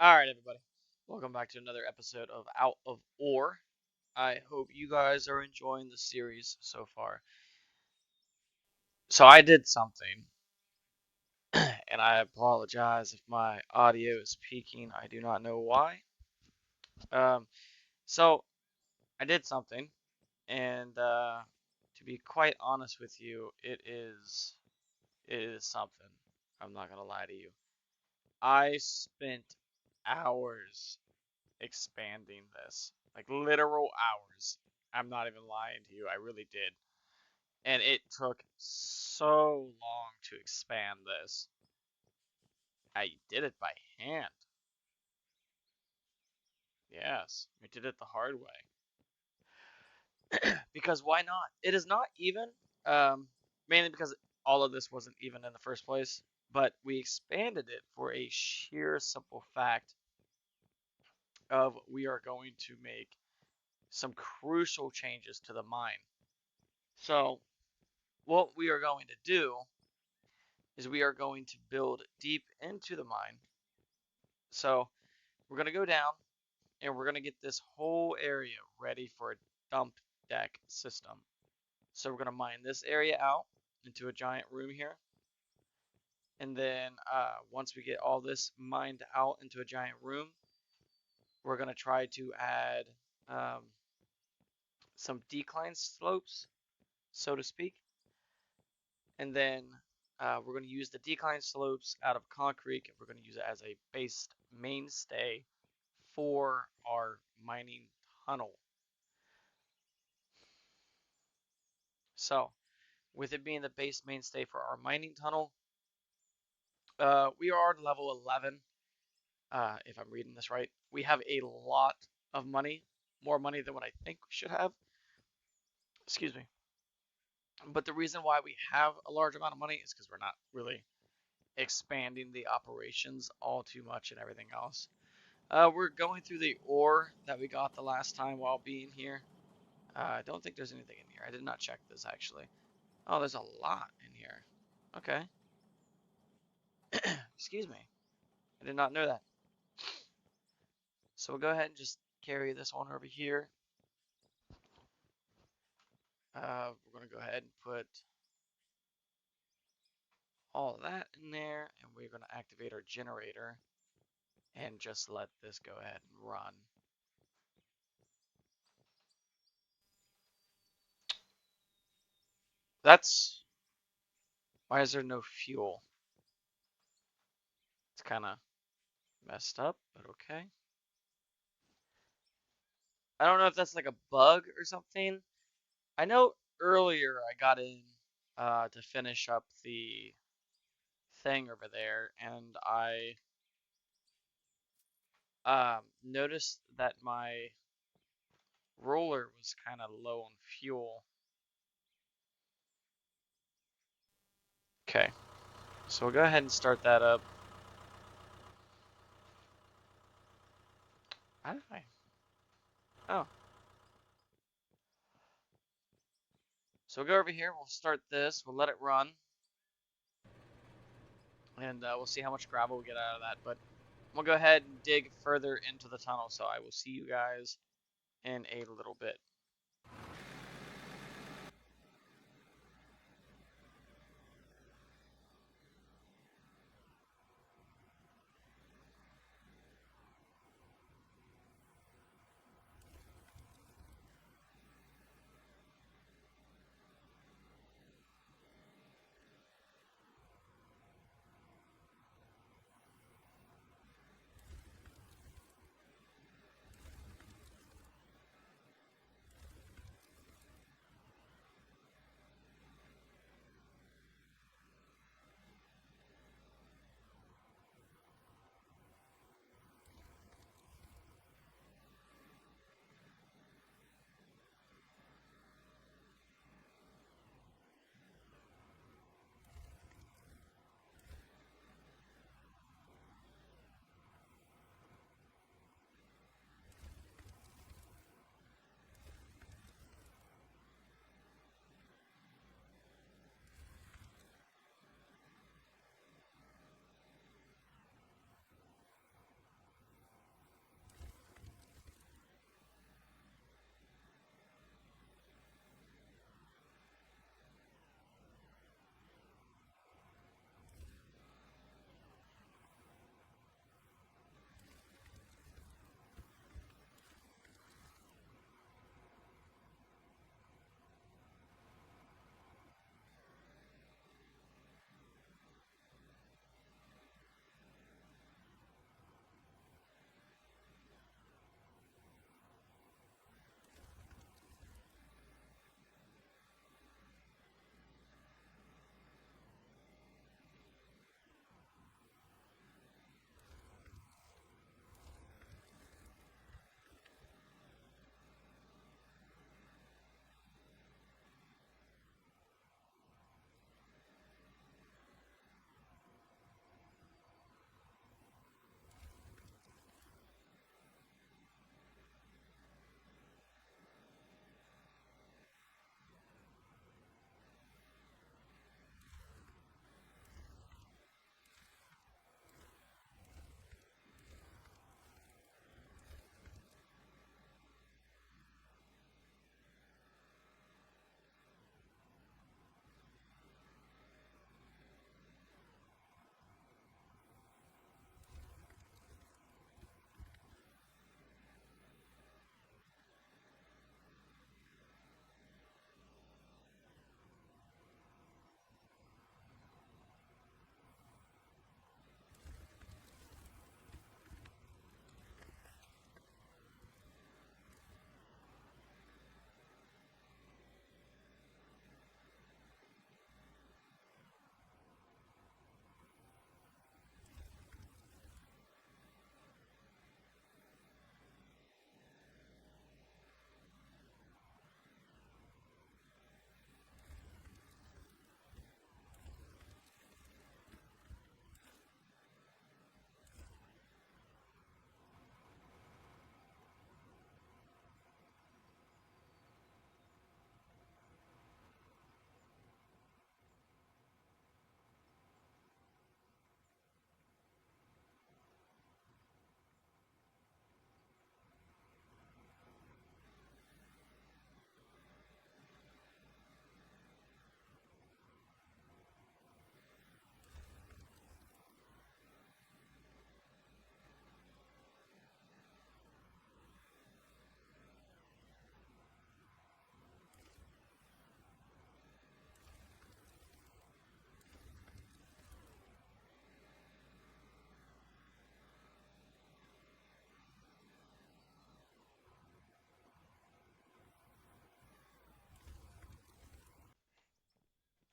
Alright, everybody. Welcome back to another episode of Out of Ore. I hope you guys are enjoying the series so far. So I did something, and I apologize if my audio is peaking. I do not know why. Um, so I did something, and to be quite honest with you, it is something. I'm not gonna lie to you. I spent hours expanding this. Like literal hours. I'm not even lying to you. I really did. And it took so long to expand this. I did it by hand. Yes, I did it the hard way. Because why not? It is not even, mainly because all of this wasn't even in the first place, but we expanded it for a sheer simple fact of we are going to make some crucial changes to the mine. So, what we are going to do is we are going to build deep into the mine. So we're going to go down and we're going to get this whole area ready for a dump deck system. So we're going to mine this area out into a giant room here. And then once we get all this mined out into a giant room, we're going to try to add um, some decline slopes, so to speak. And then we're going to use the decline slopes out of concrete, and we're going to use it as a base mainstay for our mining tunnel. So, with it being the base mainstay for our mining tunnel, we are at level 11, if I'm reading this right. We have a lot of money, more money than what I think we should have. Excuse me. But the reason why we have a large amount of money is because we're not really expanding the operations all too much and everything else. We're going through the ore that we got the last time while being here. I don't think there's anything in here. I did not check this actually. Oh, there's a lot in here. Okay. Excuse me. I did not know that. So we'll go ahead and just carry this one over here. We're going to go ahead and put all of that in there, and we're going to activate our generator and just let this go ahead and run. That's... Why is there no fuel? It's kind of messed up, but okay. I don't know if that's like a bug or something. I know earlier I got in to finish up the thing over there, and I noticed that my roller was kind of low on fuel. Okay, so we'll go ahead and start that up. How did I? Oh, so we'll go over here. We'll start this. We'll let it run, and we'll see how much gravel we get out of that. But we'll go ahead and dig further into the tunnel. So I will see you guys in a little bit.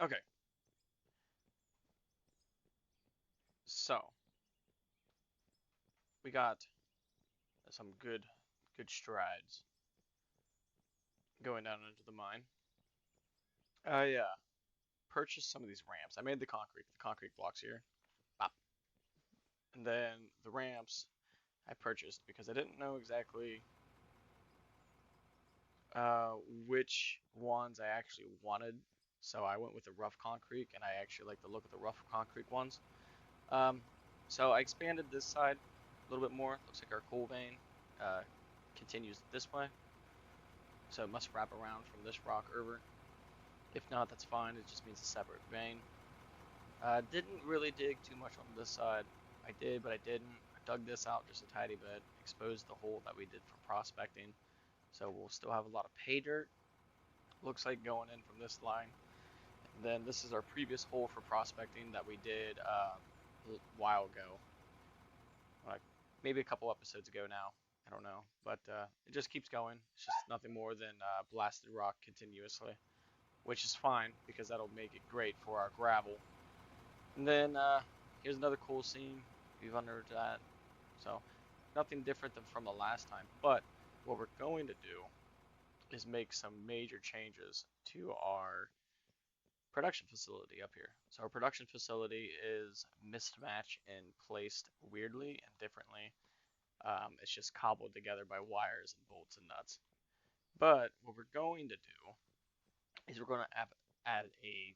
Okay, so we got some good strides going down into the mine. I purchased some of these ramps. I made the concrete blocks here. Bop. And then the ramps I purchased because I didn't know exactly uh, which ones I actually wanted. So I went with the rough concrete, and I actually like the look of the rough concrete ones. Um, so I expanded this side a little bit more. Looks like our coal vein uh, continues this way. So it must wrap around from this rock over. If not, that's fine. It just means a separate vein. Didn't really dig too much on this side. I did, but I didn't. I dug this out just a tiny bit, exposed the hole that we did for prospecting. So we'll still have a lot of pay dirt. Looks like going in from this line. And then this is our previous hole for prospecting that we did a while ago, like maybe a couple episodes ago now. I don't know, but it just keeps going. It's just nothing more than blasted rock continuously, which is fine because that'll make it great for our gravel. And then here's another cool scene. We've under that, so nothing different than from the last time. But what we're going to do is make some major changes to our production facility up here. So our production facility is mismatched and placed weirdly and differently. It's just cobbled together by wires and bolts and nuts. But what we're going to do is we're going to add a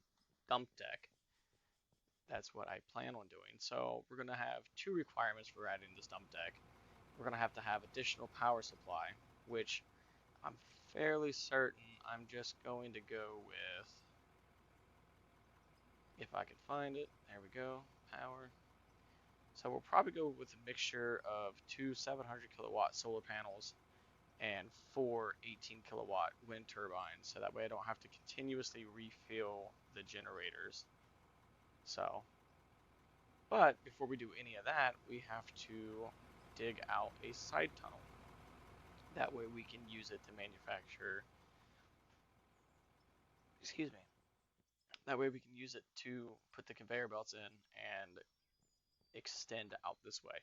dump deck. That's what I plan on doing. So we're going to have two requirements for adding this dump deck. We're going to have additional power supply, which I'm fairly certain I'm just going to go with, if I can find it, there we go, power. So we'll probably go with a mixture of two 700 kilowatt solar panels and four 18 kilowatt wind turbines, so that way I don't have to continuously refill the generators. So, but before we do any of that, we have to dig out a side tunnel. That way we can use it to manufacture, excuse me, that way we can use it to put the conveyor belts in and extend out this way.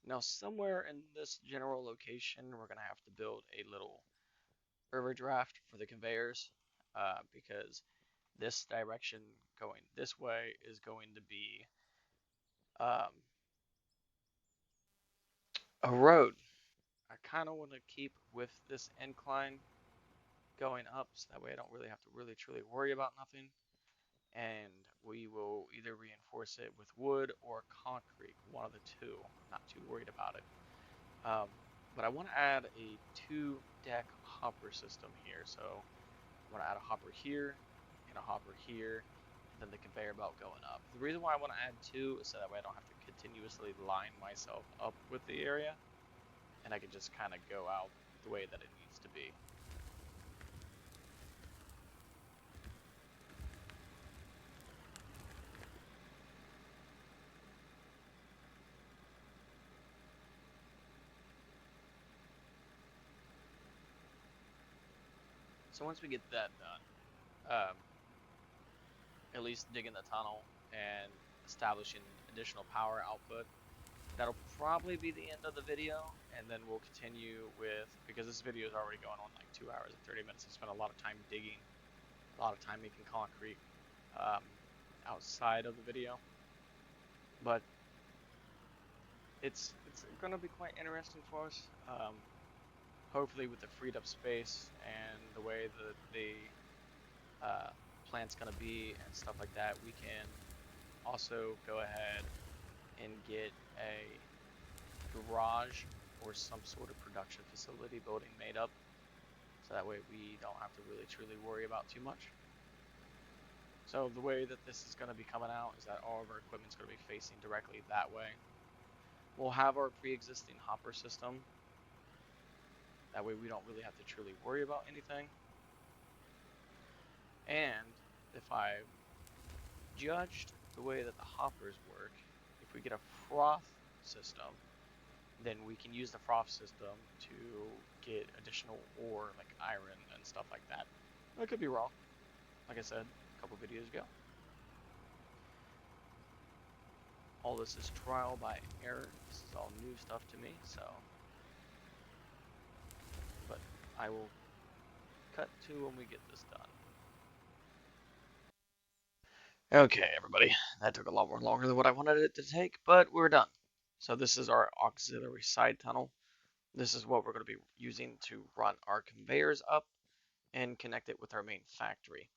Now, somewhere in this general location, we're going to have to build a little overdraft for the conveyors because this direction going this way is going to be um, a road. I kind of want to keep with this incline going up so that way I don't really have to really truly worry about nothing. And we will either reinforce it with wood or concrete, one of the two. I'm not too worried about it. Um, but I want to add a two-deck hopper system here. So I'm going to add a hopper here and a hopper here, and then the conveyor belt going up. The reason why I want to add two is so that way I don't have to continuously line myself up with the area, and I can just kind of go out the way that it needs to be. So once we get that done, at least digging the tunnel and establishing additional power output, that'll probably be the end of the video, and then we'll continue with, because this video is already going on like 2 hours and 30 minutes. I spent a lot of time digging, a lot of time making concrete um, outside of the video, but it's going to be quite interesting for us. Hopefully, with the freed up space and the way that the plant's going to be and stuff like that, we can also go ahead and get a garage or some sort of production facility building made up, so that way we don't have to really truly worry about too much. So the way that this is going to be coming out is that all of our equipment is going to be facing directly that way. We'll have our pre-existing hopper system. That way we don't really have to truly worry about anything. And if I judged the way that the hoppers work, if we get a froth system, then we can use the froth system to get additional ore like iron and stuff like that. I could be wrong, like I said a couple videos ago. all this is trial by error. This is all new stuff to me, so. But I will cut to when we get this done. Okay, everybody. That took a lot more longer than what I wanted it to take, but we're done. So this is our auxiliary side tunnel. This is what we're going to be using to run our conveyors up and connect it with our main factory.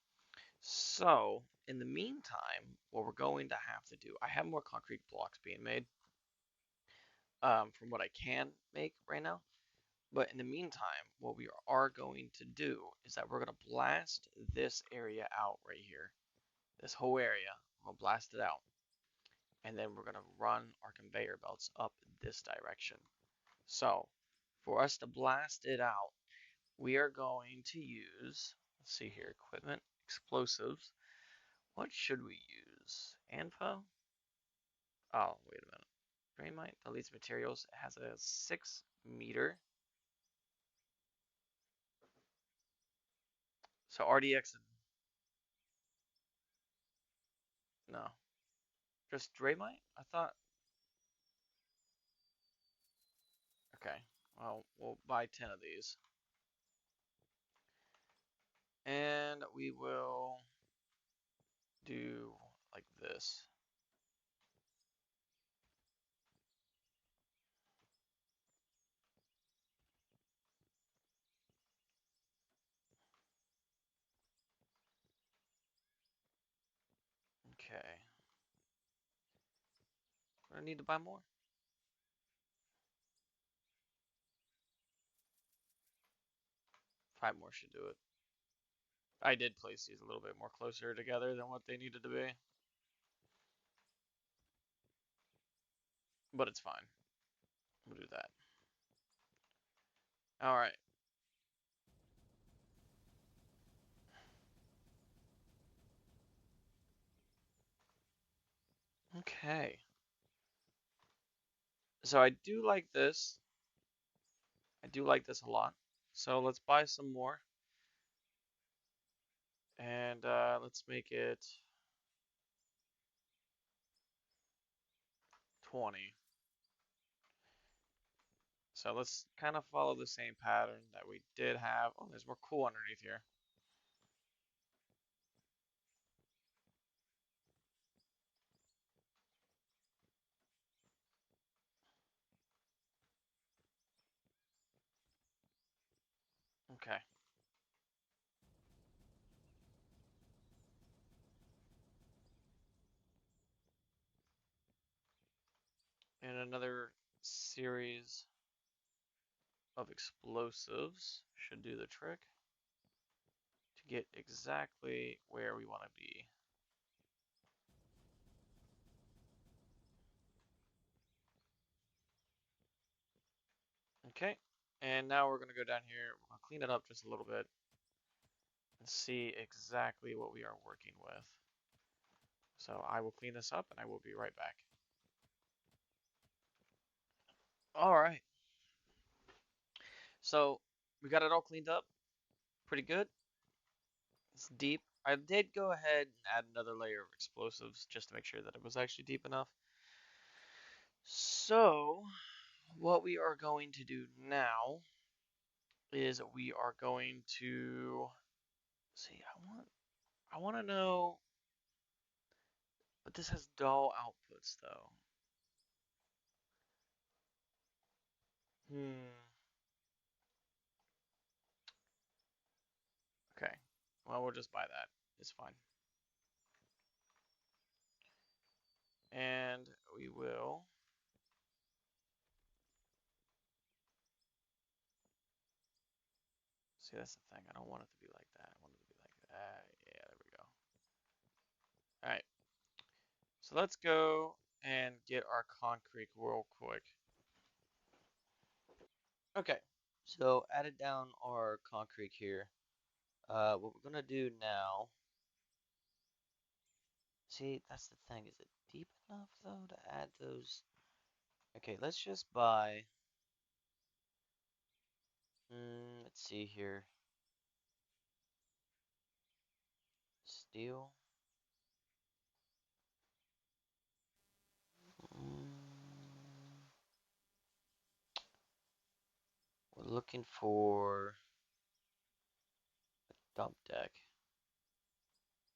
So, in the meantime, what we're going to have to do, I have more concrete blocks being made from what I can make right now. But in the meantime, what we are going to do is that we're going to blast this area out right here. This whole area, we'll blast it out. And then we're going to run our conveyor belts up this direction. So, for us to blast it out, we are going to use, let's see here, equipment, explosives. What should we use? Anfo? Oh, wait a minute. Drainmite deletes materials. It has a 6 meter. So RDX, no. Just Draymite? I thought, okay. Well, we'll buy 10 of these. And we will do like this. Okay. We're gonna need to buy more. 5 more should do it. I did place these a little bit more closer together than what they needed to be. But it's fine. We'll do that. Alright. Okay. So I do like this. I do like this a lot. So let's buy some more. And let's make it 20. So let's kind of follow the same pattern that we did have. Oh, there's more coal underneath here. Okay. And another series of explosives should do the trick to get exactly where we want to be. Okay. And now we're going to go down here. We're going to clean it up just a little bit and see exactly what we are working with. So I will clean this up and I will be right back. All right. So we got it all cleaned up. Pretty good. It's deep. I did go ahead and add another layer of explosives just to make sure that it was actually deep enough. So what we are going to do now is we are going to see. I want to know, but this has dull outputs though. Hmm. Okay. Well, we'll just buy that. It's fine. And we will. See, that's the thing. I don't want it to be like that. I want it to be like that. Yeah, there we go. All right. So let's go and get our concrete real quick. Okay. So added down our concrete here. What we're gonna do now. See, that's the thing. Is it deep enough though to add those? Okay, let's just buy. Let's see here. Steel. looking for a dump deck.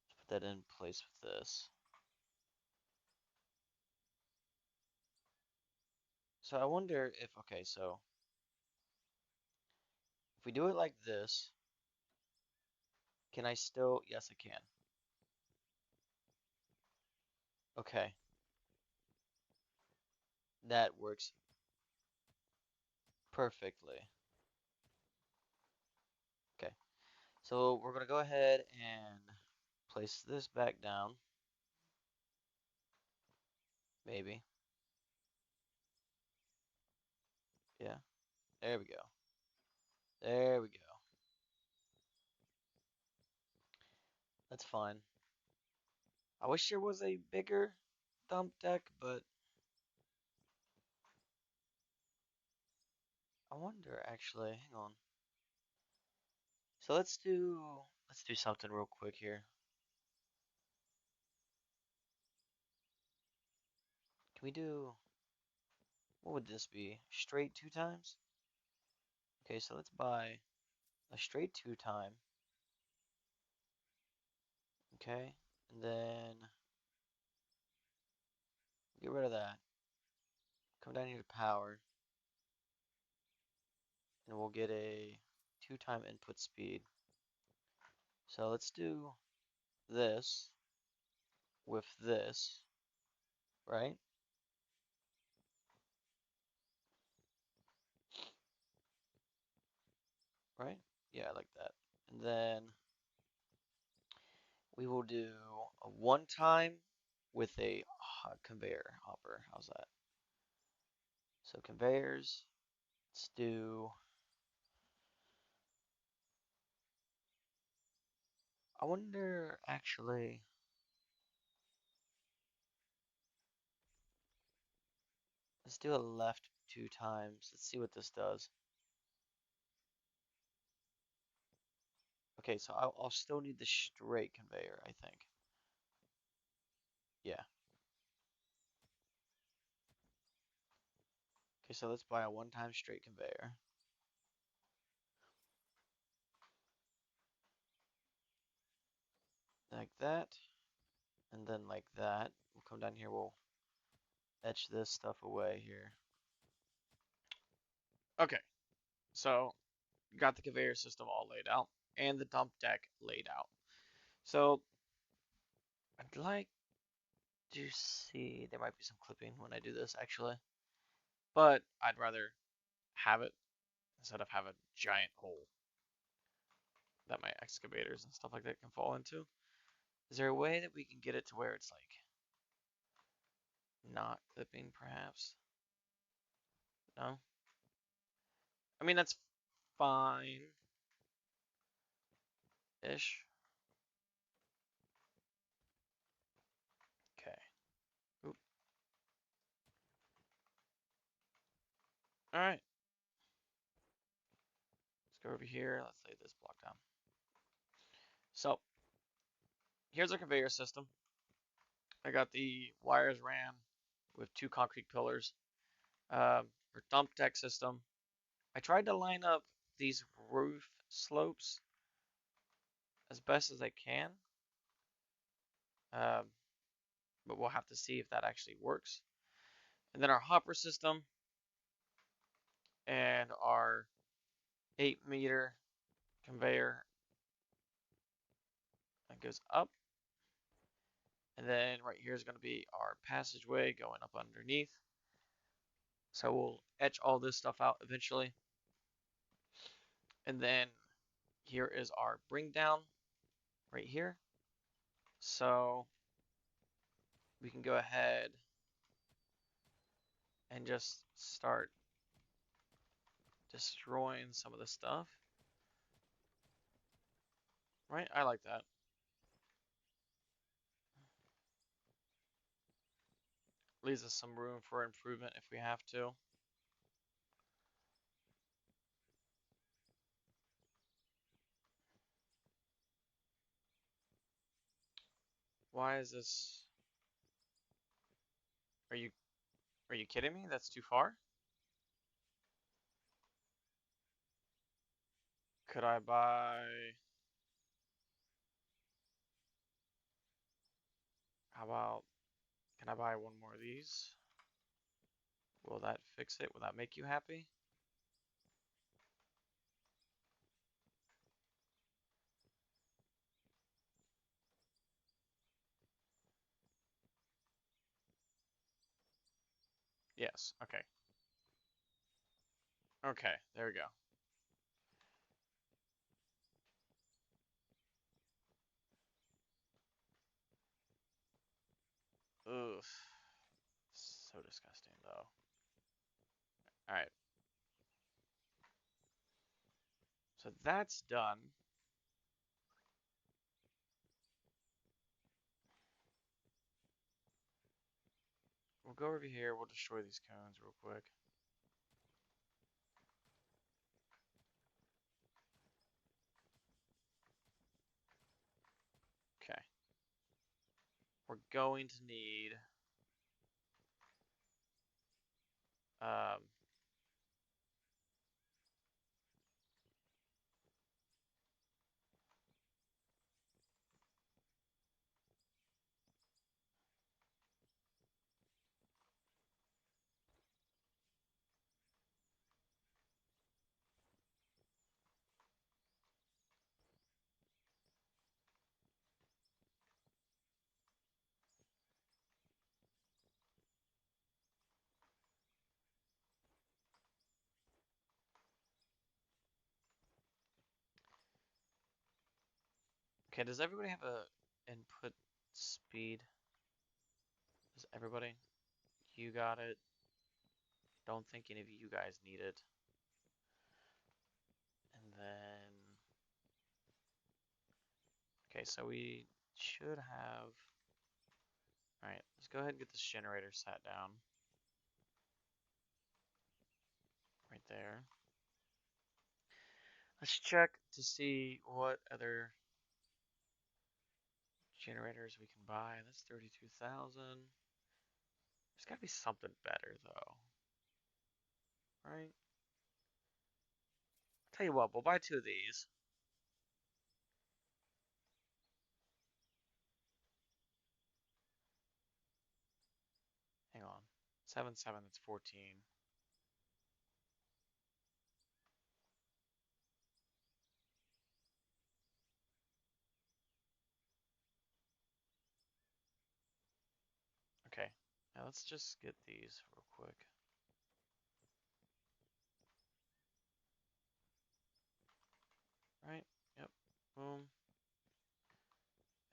Let's put that in place with this. So I wonder if, okay, so if we do it like this, can I still, yes, I can. Okay, that works perfectly. Okay, so we're gonna go ahead and place this back down, maybe. Yeah, there we go. There we go. That's fine. I wish there was a bigger dump deck, but I wonder actually, hang on. So let's do something real quick here. Can we do, what would this be? Straight 2 times? Okay, so let's buy a straight 2 time. Okay, and then get rid of that. Come down here to power, and we'll get a 2 time input speed. So let's do this with this, right? Right? Yeah, I like that. And then we will do a 1 time with a conveyor hopper. How's that? So conveyors, let's do, I wonder actually, let's do a left 2 times. Let's see what this does. Okay, so I'll still need the straight conveyor, I think. Yeah. Okay, so let's buy a 1 time straight conveyor. Like that. And then like that. We'll come down here, we'll etch this stuff away here. Okay, so got the conveyor system all laid out and the dump deck laid out. So I'd like to see, there might be some clipping when I do this actually, but I'd rather have it instead of have a giant hole that my excavators and stuff like that can fall into. Is there a way that we can get it to where it's like not clipping perhaps? No? I mean, that's fine-ish. Okay. Oop. All right. Let's go over here. Let's lay this block down. So here's our conveyor system. I got the wires ran with 2 concrete pillars. Our dump deck system. I tried to line up these roof slopes as best as I can, um, but we'll have to see if that actually works. And then our hopper system and our 8-meter conveyor that goes up. And then right here is going to be our passageway going up underneath. So we'll etch all this stuff out eventually. And then here is our bring down right here. So we can go ahead and just start destroying some of the stuff. Right? I like that. Leaves us some room for improvement if we have to. Why is this? Are you are you kidding me? That's too far? Could I buy... How about... Can I buy one more of these? Will that fix it? Will that make you happy? Yes. Okay. Okay. There we go. Ugh. So disgusting, though. Alright. So that's done. We'll go over here. We'll destroy these cones real quick. Okay. We're going to need... Um, okay, does everybody have a input speed? Does everybody? You got it. Don't think any of you guys need it. And then... Okay, so we should have... Alright, let's go ahead and get this generator sat down. Right there. Let's check to see what other generators we can buy. That's 32,000. There's gotta be something better though. Right? I'll tell you what, we'll buy 2 of these. Hang on. 7, 7, that's 14. Okay. Now let's just get these real quick. Right? Yep. Boom.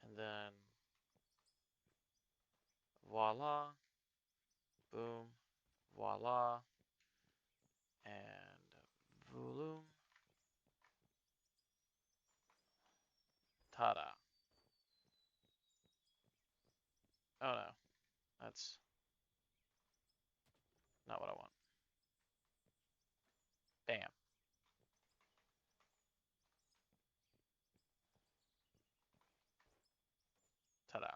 And then voila. Boom. Voila. And vooloom. Ta-da. Oh no. That's not what I want. Bam. Ta-da.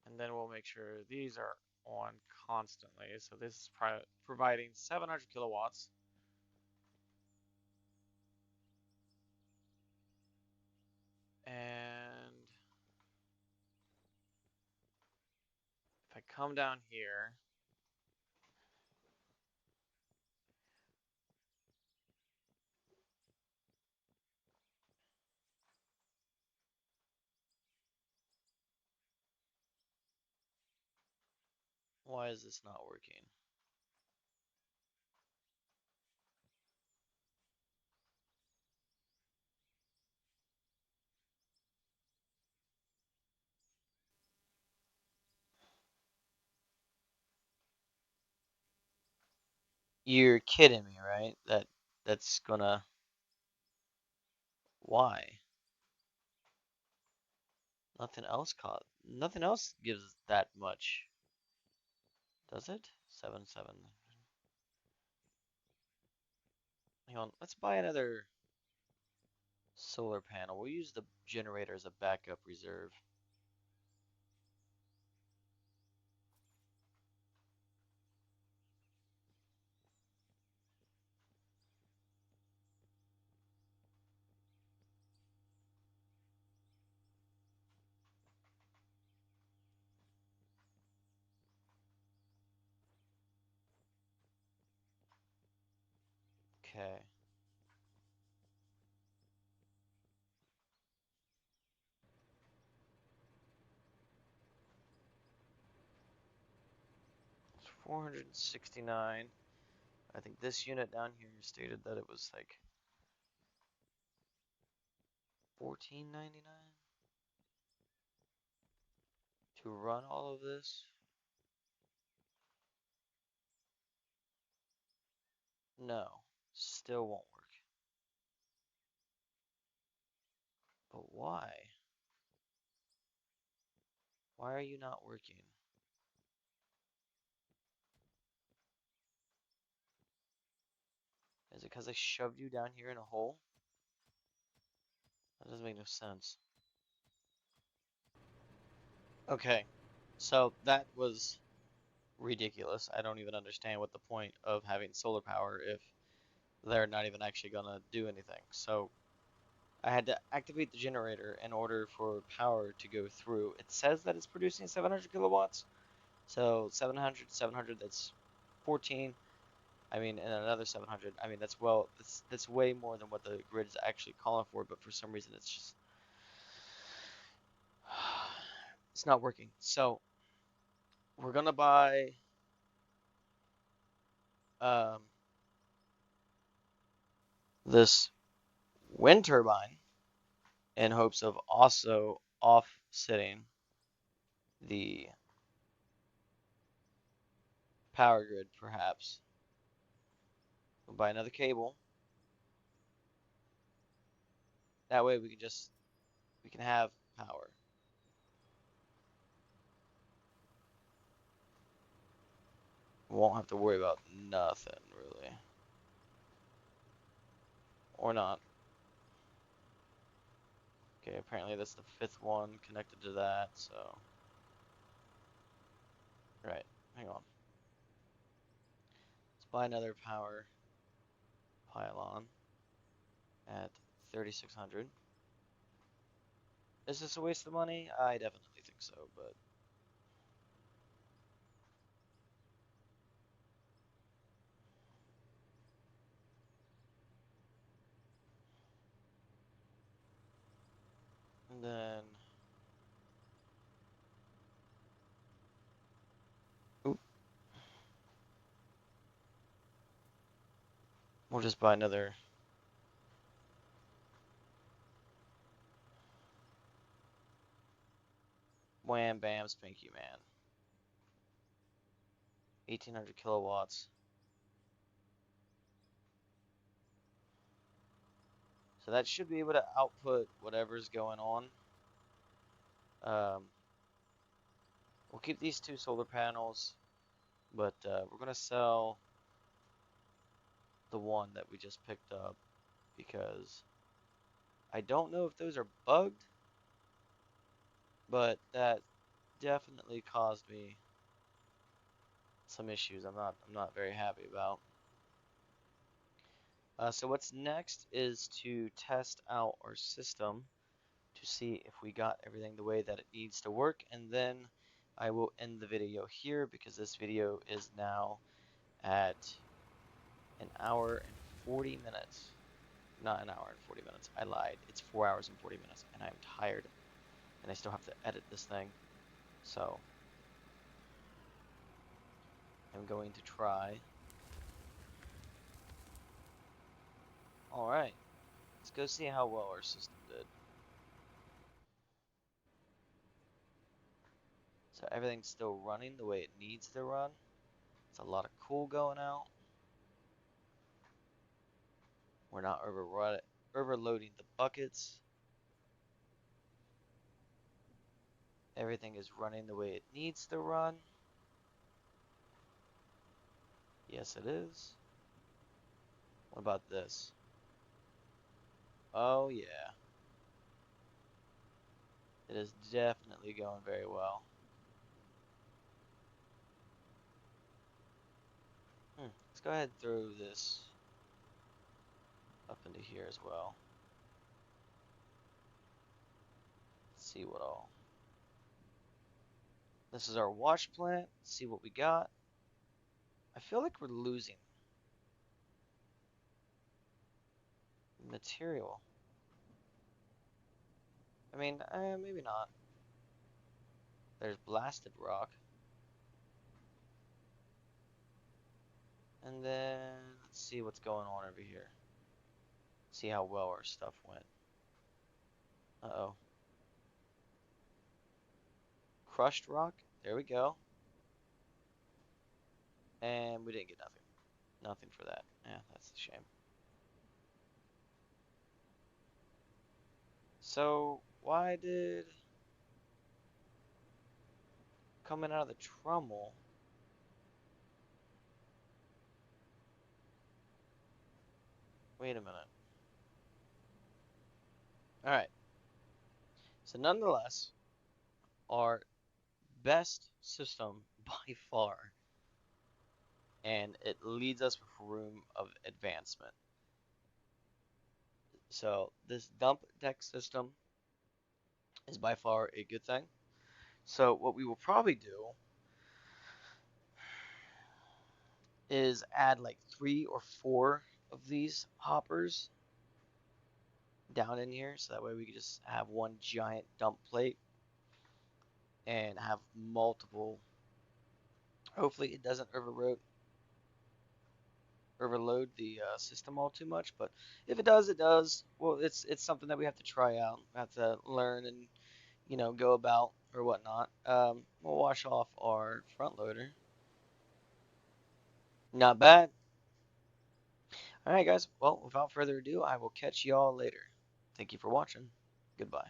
And then we'll make sure these are on constantly. So this is providing 700 kilowatts. And if I come down here, why is this not working? You're kidding me, right? That's gonna... Why? Nothing else gives that much. Does it? 7, 7. Hang on, let's buy another solar panel. We'll use the generator as a backup reserve. Okay. It's 469. I think this unit down here stated that it was like 14.99 to run all of this. No, still won't work. But why? Why are you not working? Is it because I shoved you down here in a hole? That doesn't make no sense. Okay, so that was ridiculous. I don't even understand what the point of having solar power if they're not even actually gonna do anything. So I had to activate the generator in order for power to go through. It says that it's producing 700 kilowatts. So 700, 700, that's 14. I mean, and another 700. I mean, that's way more than what the grid is actually calling for, but for some reason it's just it's not working. So we're gonna buy um, this wind turbine in hopes of also offsetting the power grid, perhaps. We'll buy another cable. That way we can have power. We won't have to worry about nothing really. Or not. Okay, apparently that's the fifth one connected to that, so. Right, hang on. Let's buy another power pylon at 3,600. Is this a waste of money? I definitely think so, but and then oop, we'll just buy another wham bam spanky man. 1,800 kilowatts. So that should be able to output whatever's going on. Um, we'll keep these two solar panels, but we're gonna sell the one that we just picked up because I don't know if those are bugged, but that definitely caused me some issues I'm not very happy about. So what's next is to test out our system to see if we got everything the way that it needs to work, and then I will end the video here because this video is now at an hour and 40 minutes. Not an hour and 40 minutes. I lied. It's 4 hours and 40 minutes, and I'm tired, and I still have to edit this thing. So I'm going to try. All right, let's go see how well our system did. So everything's still running the way it needs to run. It's a lot of cool going out. We're not overloading the buckets. Everything is running the way it needs to run. Yes, it is. What about this? Oh, yeah. It is definitely going very well. Let's go ahead and throw this up into here as well. Let's see what all. This is our wash plant. Let's see what we got. I feel like we're losing. material. I mean, maybe not. There's blasted rock. And then let's see what's going on over here. See how well our stuff went. Uh-oh. Crushed rock. There we go. And we didn't get nothing. Nothing for that. Yeah, that's a shame. So, why did coming out of the trommel? Wait a minute. Alright. So, nonetheless, our best system by far, and it leads us with room of advancement. So, this dump deck system is by far a good thing. So, what we will probably do is add like 3 or 4 of these hoppers down in here, so that way we can just have one giant dump plate and have multiple. Hopefully it doesn't overload the system all too much, but if it does, it does. Well, it's something that we have to try out. We have to learn and go about or whatnot. We'll wash off our front loader. Not bad. All right, guys. Well, without further ado, I will catch y'all later. Thank you for watching. Goodbye.